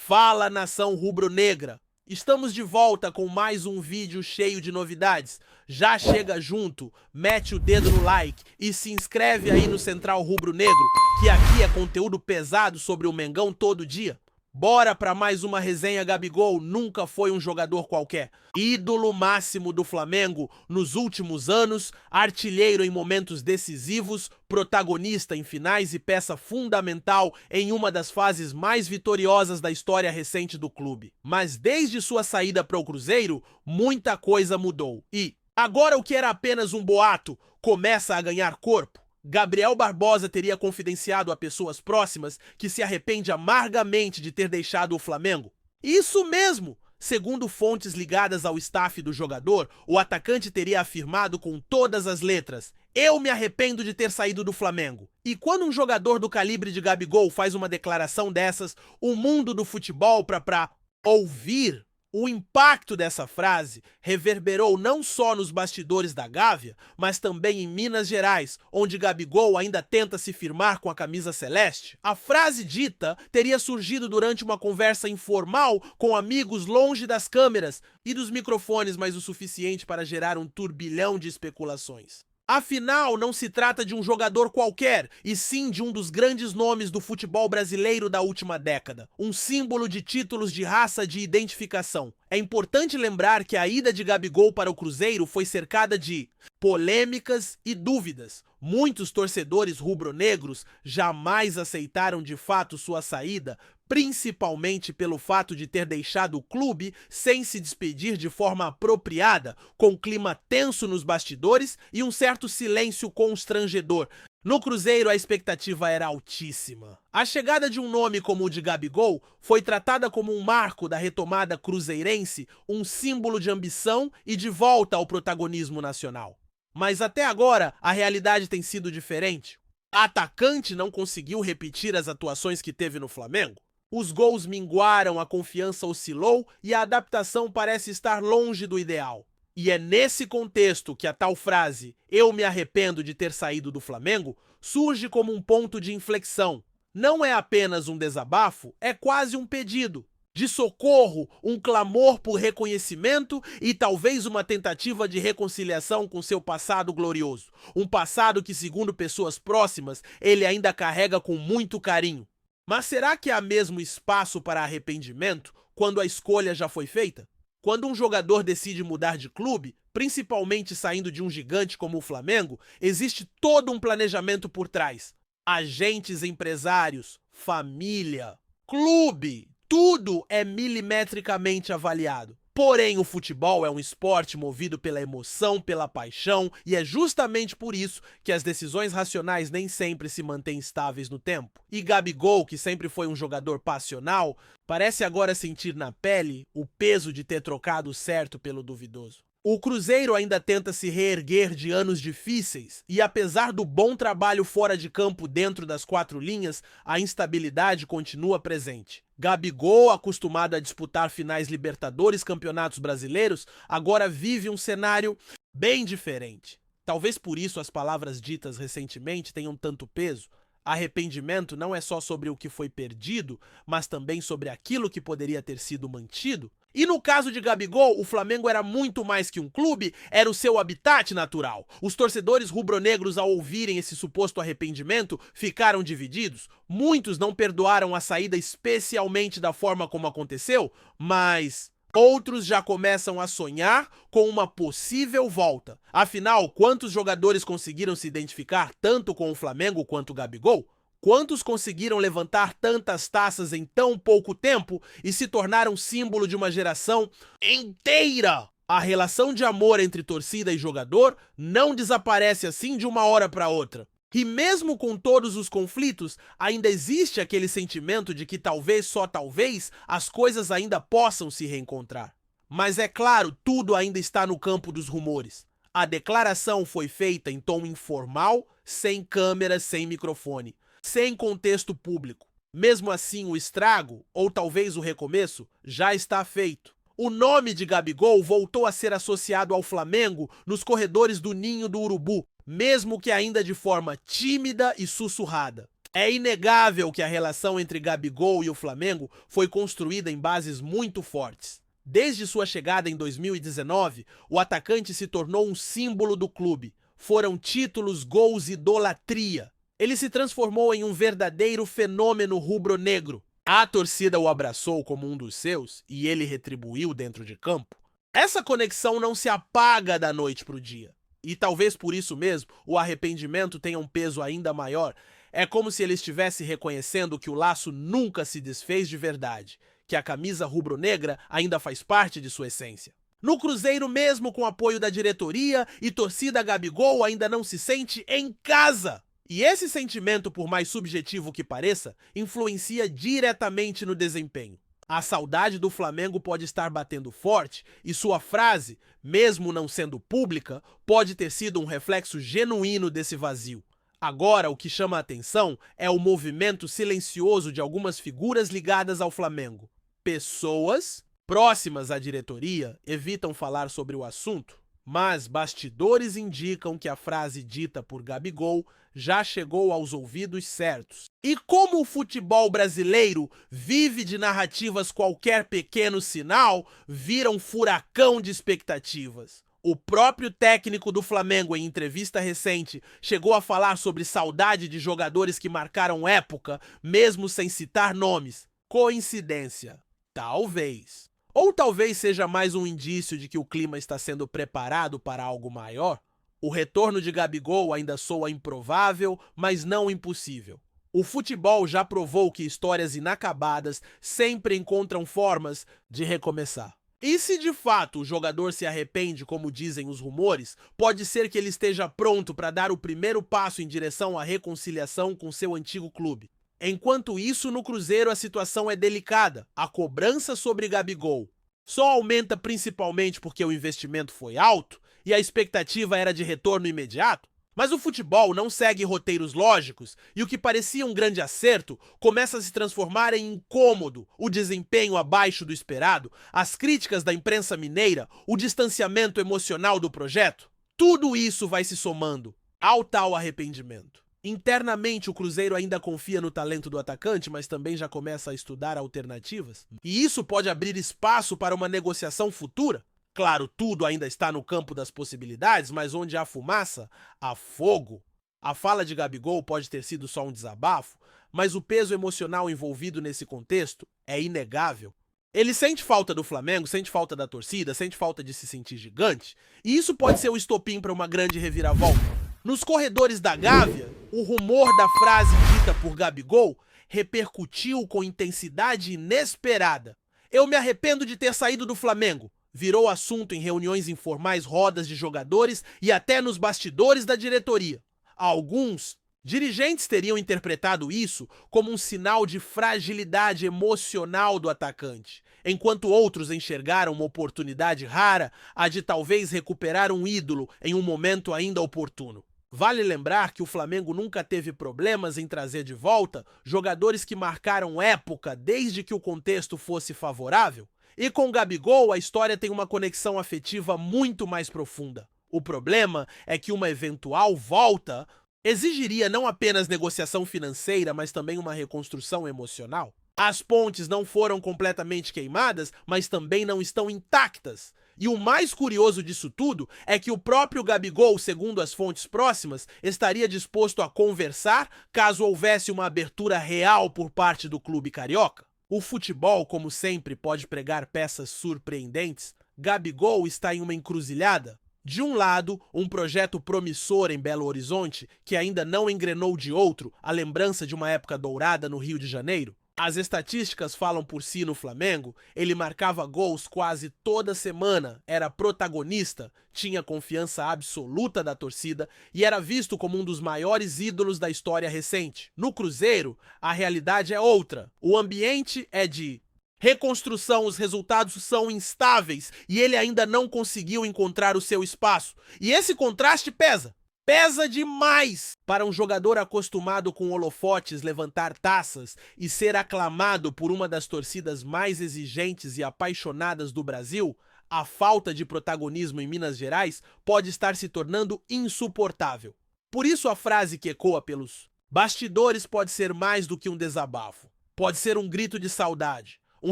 Fala, nação rubro-negra! Estamos de volta com mais um vídeo cheio de novidades. Já chega junto, mete o dedo no like e se inscreve aí no Central Rubro-Negro, que aqui é conteúdo pesado sobre o Mengão todo dia. Bora para mais uma resenha. Gabigol nunca foi um jogador qualquer. Ídolo máximo do Flamengo nos últimos anos, artilheiro em momentos decisivos, protagonista em finais e peça fundamental em uma das fases mais vitoriosas da história recente do clube. Mas desde sua saída para o Cruzeiro, muita coisa mudou. E agora o que era apenas um boato começa a ganhar corpo. Gabriel Barbosa teria confidenciado a pessoas próximas que se arrepende amargamente de ter deixado o Flamengo. Isso mesmo! Segundo fontes ligadas ao staff do jogador, o atacante teria afirmado com todas as letras: "Eu me arrependo de ter saído do Flamengo". E quando um jogador do calibre de Gabigol faz uma declaração dessas, o mundo do futebol pra ouvir, o impacto dessa frase reverberou não só nos bastidores da Gávea, mas também em Minas Gerais, onde Gabigol ainda tenta se firmar com a camisa celeste. A frase dita teria surgido durante uma conversa informal com amigos longe das câmeras e dos microfones, mas o suficiente para gerar um turbilhão de especulações. Afinal, não se trata de um jogador qualquer, e sim de um dos grandes nomes do futebol brasileiro da última década. Um símbolo de títulos de raça de identificação. É importante lembrar que a ida de Gabigol para o Cruzeiro foi cercada de polêmicas e dúvidas. Muitos torcedores rubro-negros jamais aceitaram de fato sua saída, principalmente pelo fato de ter deixado o clube sem se despedir de forma apropriada, com clima tenso nos bastidores e um certo silêncio constrangedor. No Cruzeiro, a expectativa era altíssima. A chegada de um nome como o de Gabigol foi tratada como um marco da retomada cruzeirense, um símbolo de ambição e de volta ao protagonismo nacional. Mas até agora, a realidade tem sido diferente. O atacante não conseguiu repetir as atuações que teve no Flamengo. Os gols minguaram, a confiança oscilou e a adaptação parece estar longe do ideal. E é nesse contexto que a tal frase "eu me arrependo de ter saído do Flamengo" surge como um ponto de inflexão. Não é apenas um desabafo, é quase um pedido de socorro, um clamor por reconhecimento e talvez uma tentativa de reconciliação com seu passado glorioso. Um passado que, segundo pessoas próximas, ele ainda carrega com muito carinho. Mas será que há mesmo espaço para arrependimento quando a escolha já foi feita? Quando um jogador decide mudar de clube, principalmente saindo de um gigante como o Flamengo, existe todo um planejamento por trás. Agentes, empresários, família, clube, tudo é milimetricamente avaliado. Porém, o futebol é um esporte movido pela emoção, pela paixão, e é justamente por isso que as decisões racionais nem sempre se mantêm estáveis no tempo. E Gabigol, que sempre foi um jogador passional, parece agora sentir na pele o peso de ter trocado o certo pelo duvidoso. O Cruzeiro ainda tenta se reerguer de anos difíceis e, apesar do bom trabalho fora de campo dentro das quatro linhas, a instabilidade continua presente. Gabigol, acostumado a disputar finais Libertadores, campeonatos brasileiros, agora vive um cenário bem diferente. Talvez por isso as palavras ditas recentemente tenham tanto peso. Arrependimento não é só sobre o que foi perdido, mas também sobre aquilo que poderia ter sido mantido. E no caso de Gabigol, o Flamengo era muito mais que um clube, era o seu habitat natural. Os torcedores rubro-negros, ao ouvirem esse suposto arrependimento, ficaram divididos. Muitos não perdoaram a saída, especialmente da forma como aconteceu, mas outros já começam a sonhar com uma possível volta. Afinal, quantos jogadores conseguiram se identificar tanto com o Flamengo quanto o Gabigol? Quantos conseguiram levantar tantas taças em tão pouco tempo e se tornaram símbolo de uma geração inteira? A relação de amor entre torcida e jogador não desaparece assim de uma hora para outra. E mesmo com todos os conflitos, ainda existe aquele sentimento de que talvez, só talvez, as coisas ainda possam se reencontrar. Mas é claro, tudo ainda está no campo dos rumores. A declaração foi feita em tom informal, sem câmera, sem microfone, sem contexto público. Mesmo assim, o estrago, ou talvez o recomeço, já está feito. O nome de Gabigol voltou a ser associado ao Flamengo nos corredores do Ninho do Urubu, mesmo que ainda de forma tímida e sussurrada. É inegável que a relação entre Gabigol e o Flamengo foi construída em bases muito fortes. Desde sua chegada em 2019, o atacante se tornou um símbolo do clube. Foram títulos, gols e idolatria. Ele se transformou em um verdadeiro fenômeno rubro-negro. A torcida o abraçou como um dos seus e ele retribuiu dentro de campo. Essa conexão não se apaga da noite para o dia. E talvez por isso mesmo o arrependimento tenha um peso ainda maior. É como se ele estivesse reconhecendo que o laço nunca se desfez de verdade, que a camisa rubro-negra ainda faz parte de sua essência. No Cruzeiro, mesmo com o apoio da diretoria e torcida, Gabigol ainda não se sente em casa. E esse sentimento, por mais subjetivo que pareça, influencia diretamente no desempenho. A saudade do Flamengo pode estar batendo forte e sua frase, mesmo não sendo pública, pode ter sido um reflexo genuíno desse vazio. Agora, o que chama a atenção é o movimento silencioso de algumas figuras ligadas ao Flamengo. Pessoas próximas à diretoria evitam falar sobre o assunto, mas bastidores indicam que a frase dita por Gabigol já chegou aos ouvidos certos. E como o futebol brasileiro vive de narrativas, qualquer pequeno sinal vira um furacão de expectativas. O próprio técnico do Flamengo, em entrevista recente, chegou a falar sobre saudade de jogadores que marcaram época, mesmo sem citar nomes. Coincidência? Talvez. Ou talvez seja mais um indício de que o clima está sendo preparado para algo maior? O retorno de Gabigol ainda soa improvável, mas não impossível. O futebol já provou que histórias inacabadas sempre encontram formas de recomeçar. E se de fato o jogador se arrepende, como dizem os rumores, pode ser que ele esteja pronto para dar o primeiro passo em direção à reconciliação com seu antigo clube. Enquanto isso, no Cruzeiro a situação é delicada. A cobrança sobre Gabigol só aumenta principalmente porque o investimento foi alto e a expectativa era de retorno imediato. Mas o futebol não segue roteiros lógicos e o que parecia um grande acerto começa a se transformar em incômodo, o desempenho abaixo do esperado, as críticas da imprensa mineira, o distanciamento emocional do projeto. Tudo isso vai se somando ao tal arrependimento. Internamente, o Cruzeiro ainda confia no talento do atacante, mas também já começa a estudar alternativas. E isso pode abrir espaço para uma negociação futura. Claro, tudo ainda está no campo das possibilidades, mas onde há fumaça, há fogo. A fala de Gabigol pode ter sido só um desabafo, mas o peso emocional envolvido nesse contexto é inegável. Ele sente falta do Flamengo, sente falta da torcida, sente falta de se sentir gigante, e isso pode ser o estopim para uma grande reviravolta. Nos corredores da Gávea, o rumor da frase dita por Gabigol repercutiu com intensidade inesperada. Eu me arrependo de ter saído do Flamengo. Virou assunto em reuniões informais, rodas de jogadores e até nos bastidores da diretoria. Alguns dirigentes teriam interpretado isso como um sinal de fragilidade emocional do atacante, enquanto outros enxergaram uma oportunidade rara, a de talvez recuperar um ídolo em um momento ainda oportuno. Vale lembrar que o Flamengo nunca teve problemas em trazer de volta jogadores que marcaram época desde que o contexto fosse favorável. E com Gabigol, a história tem uma conexão afetiva muito mais profunda. O problema é que uma eventual volta exigiria não apenas negociação financeira, mas também uma reconstrução emocional. As pontes não foram completamente queimadas, mas também não estão intactas. E o mais curioso disso tudo é que o próprio Gabigol, segundo as fontes próximas, estaria disposto a conversar caso houvesse uma abertura real por parte do clube carioca. O futebol, como sempre, pode pregar peças surpreendentes. Gabigol está em uma encruzilhada. De um lado, um projeto promissor em Belo Horizonte, que ainda não engrenou, de outro, a lembrança de uma época dourada no Rio de Janeiro. As estatísticas falam por si no Flamengo. Ele marcava gols quase toda semana, era protagonista, tinha confiança absoluta da torcida e era visto como um dos maiores ídolos da história recente. No Cruzeiro, a realidade é outra. O ambiente é de reconstrução, os resultados são instáveis e ele ainda não conseguiu encontrar o seu espaço. E esse contraste pesa. Pesa demais para um jogador acostumado com holofotes, levantar taças e ser aclamado por uma das torcidas mais exigentes e apaixonadas do Brasil. A falta de protagonismo em Minas Gerais pode estar se tornando insuportável. Por isso a frase que ecoa pelos Bastidores pode ser mais do que um desabafo. Pode ser um grito de saudade, um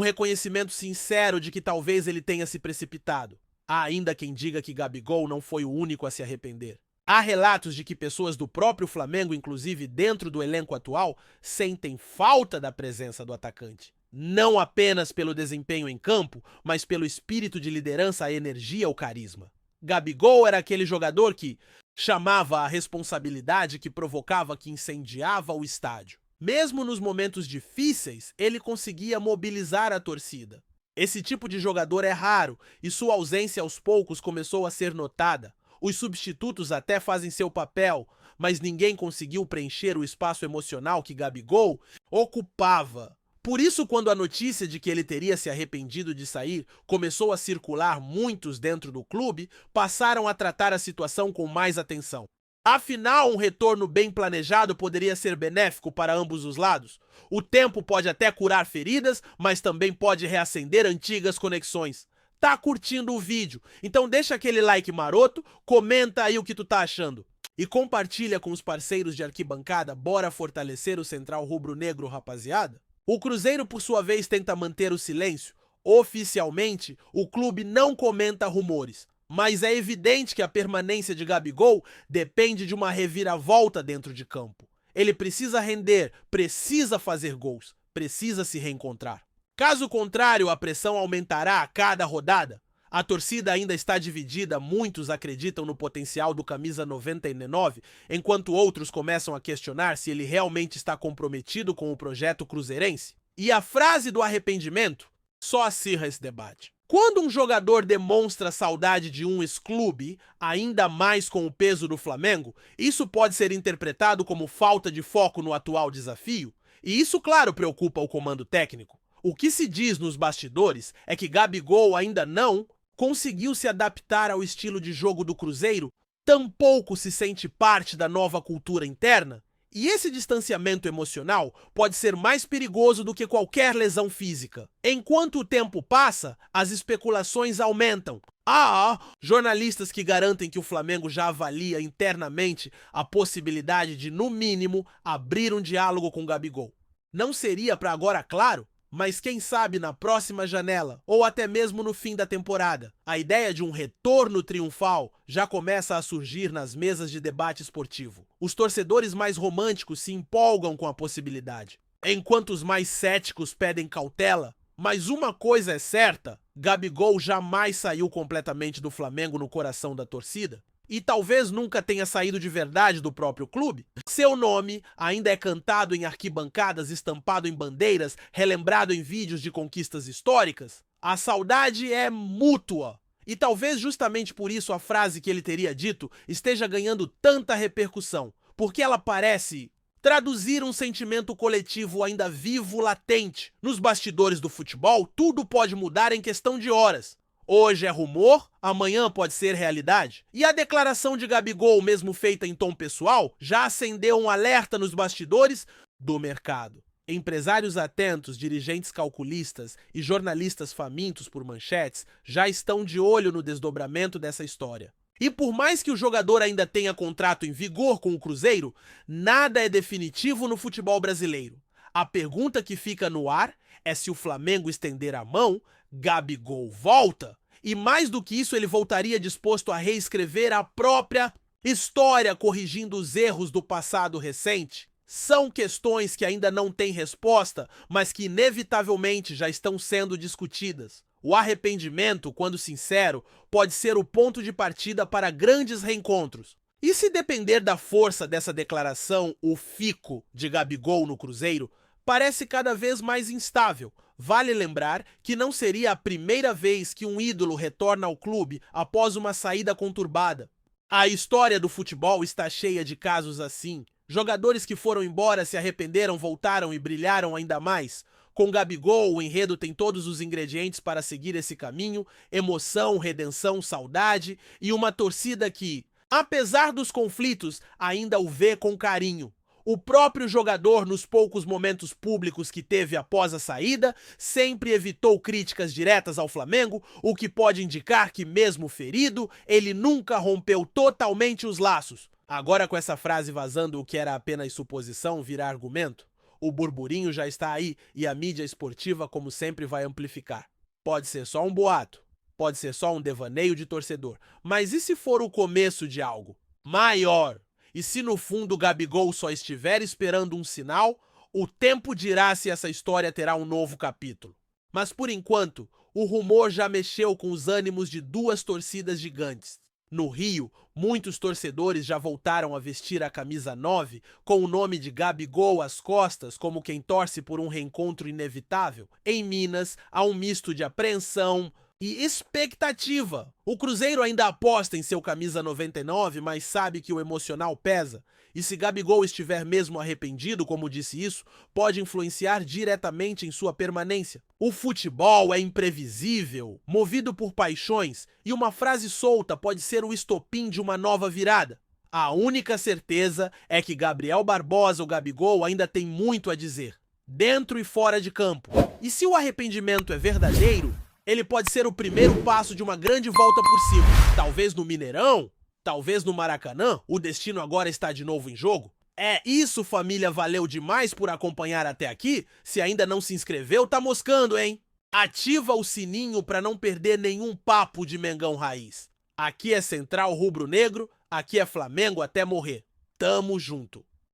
reconhecimento sincero de que talvez ele tenha se precipitado. Há ainda quem diga que Gabigol não foi o único a se arrepender. Há relatos de que pessoas do próprio Flamengo, inclusive dentro do elenco atual, sentem falta da presença do atacante. Não apenas pelo desempenho em campo, mas pelo espírito de liderança, a energia, o carisma. Gabigol era aquele jogador que chamava a responsabilidade, que provocava, que incendiava o estádio. Mesmo nos momentos difíceis, ele conseguia mobilizar a torcida. Esse tipo de jogador é raro e sua ausência aos poucos começou a ser notada. Os substitutos até fazem seu papel, mas ninguém conseguiu preencher o espaço emocional que Gabigol ocupava. Por isso, quando a notícia de que ele teria se arrependido de sair começou a circular, muitos dentro do clube passaram a tratar a situação com mais atenção. Afinal, um retorno bem planejado poderia ser benéfico para ambos os lados. O tempo pode até curar feridas, mas também pode reacender antigas conexões. Tá curtindo o vídeo? Então deixa aquele like maroto, comenta aí o que tu tá achando. E compartilha com os parceiros de arquibancada, bora fortalecer o Central Rubro-Negro, rapaziada? O Cruzeiro, por sua vez, tenta manter o silêncio. Oficialmente, o clube não comenta rumores. Mas é evidente que a permanência de Gabigol depende de uma reviravolta dentro de campo. Ele precisa render, precisa fazer gols, precisa se reencontrar. Caso contrário, a pressão aumentará a cada rodada. A torcida ainda está dividida, muitos acreditam no potencial do camisa 99, enquanto outros começam a questionar se ele realmente está comprometido com o projeto cruzeirense. E a frase do arrependimento só acirra esse debate. Quando um jogador demonstra saudade de um ex-clube, ainda mais com o peso do Flamengo, isso pode ser interpretado como falta de foco no atual desafio, e isso, claro, preocupa o comando técnico. O que se diz nos bastidores é que Gabigol ainda não conseguiu se adaptar ao estilo de jogo do Cruzeiro, tampouco se sente parte da nova cultura interna, e esse distanciamento emocional pode ser mais perigoso do que qualquer lesão física. Enquanto o tempo passa, as especulações aumentam. Há jornalistas que garantem que o Flamengo já avalia internamente a possibilidade de, no mínimo, abrir um diálogo com Gabigol. Não seria para agora, claro? Mas quem sabe na próxima janela, ou até mesmo no fim da temporada. A ideia de um retorno triunfal já começa a surgir nas mesas de debate esportivo. Os torcedores mais românticos se empolgam com a possibilidade, enquanto os mais céticos pedem cautela. Mas uma coisa é certa, Gabigol jamais saiu completamente do Flamengo no coração da torcida. E talvez nunca tenha saído de verdade do próprio clube. Seu nome ainda é cantado em arquibancadas, estampado em bandeiras, relembrado em vídeos de conquistas históricas. A saudade é mútua. E talvez justamente por isso a frase que ele teria dito esteja ganhando tanta repercussão, porque ela parece traduzir um sentimento coletivo ainda vivo, latente. Nos bastidores do futebol, tudo pode mudar em questão de horas. Hoje é rumor, amanhã pode ser realidade. E a declaração de Gabigol, mesmo feita em tom pessoal, já acendeu um alerta nos bastidores do mercado. Empresários atentos, dirigentes calculistas e jornalistas famintos por manchetes já estão de olho no desdobramento dessa história. E por mais que o jogador ainda tenha contrato em vigor com o Cruzeiro, nada é definitivo no futebol brasileiro. A pergunta que fica no ar é se o Flamengo estender a mão, Gabigol volta, e mais do que isso, ele voltaria disposto a reescrever a própria história, corrigindo os erros do passado recente. São questões que ainda não têm resposta, mas que inevitavelmente já estão sendo discutidas. O arrependimento, quando sincero, pode ser o ponto de partida para grandes reencontros. E se depender da força dessa declaração, o fico de Gabigol no Cruzeiro parece cada vez mais instável. Vale lembrar que não seria a primeira vez que um ídolo retorna ao clube após uma saída conturbada. A história do futebol está cheia de casos assim. Jogadores que foram embora, se arrependeram, voltaram e brilharam ainda mais. Com Gabigol, o enredo tem todos os ingredientes para seguir esse caminho: emoção, redenção, saudade e uma torcida que, apesar dos conflitos, ainda o vê com carinho. O próprio jogador, nos poucos momentos públicos que teve após a saída, sempre evitou críticas diretas ao Flamengo, o que pode indicar que, mesmo ferido, ele nunca rompeu totalmente os laços. Agora, com essa frase vazando, o que era apenas suposição vira argumento, o burburinho já está aí e a mídia esportiva, como sempre, vai amplificar. Pode ser só um boato, pode ser só um devaneio de torcedor, mas e se for o começo de algo maior? E se no fundo o Gabigol só estiver esperando um sinal, o tempo dirá se essa história terá um novo capítulo. Mas por enquanto, o rumor já mexeu com os ânimos de duas torcidas gigantes. No Rio, muitos torcedores já voltaram a vestir a camisa 9 com o nome de Gabigol às costas, como quem torce por um reencontro inevitável. Em Minas, há um misto de apreensão e expectativa. O Cruzeiro ainda aposta em seu camisa 99, mas sabe que o emocional pesa. E se Gabigol estiver mesmo arrependido, como disse isso, pode influenciar diretamente em sua permanência. O futebol é imprevisível, movido por paixões, e uma frase solta pode ser o estopim de uma nova virada. A única certeza é que Gabriel Barbosa, o Gabigol, ainda tem muito a dizer, dentro e fora de campo. E se o arrependimento é verdadeiro, ele pode ser o primeiro passo de uma grande volta por cima. Talvez no Mineirão, talvez no Maracanã, o destino agora está de novo em jogo. É isso, família, valeu demais por acompanhar até aqui. Se ainda não se inscreveu, tá moscando, hein? Ativa o sininho para não perder nenhum papo de Mengão Raiz. Aqui é Central Rubro Negro, aqui é Flamengo até morrer. Tamo junto.